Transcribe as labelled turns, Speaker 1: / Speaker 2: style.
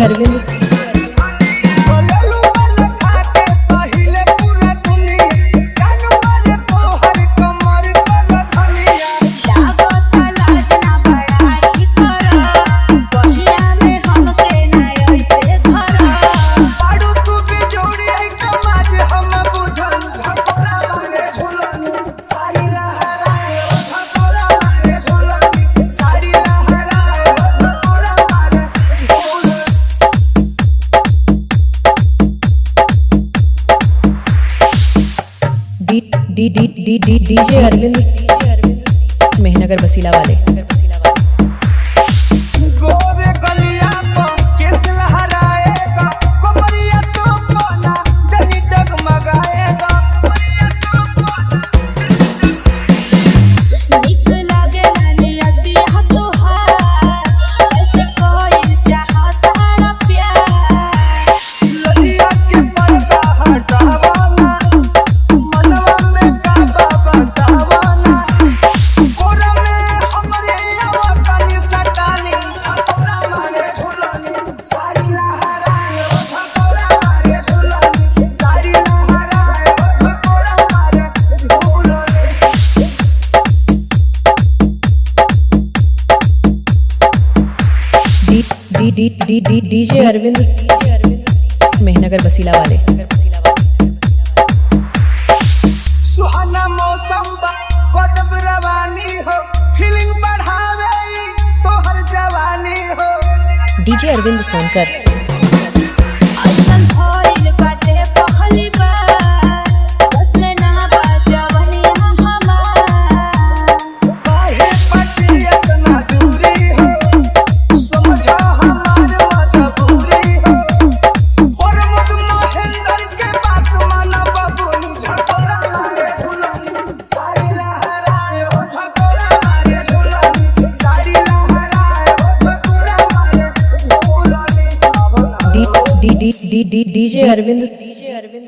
Speaker 1: Arvind. DJ Arvind Mehnagar बसीला वाले। DJ Arvind Mehnagar बसीला वाले।
Speaker 2: सुहाना मौसम गजब रवानी हो, फीलिंग बढ़ावे तोहर जवानी हो।
Speaker 1: डीजे अरविंद सोनकर। डीजे अरविंद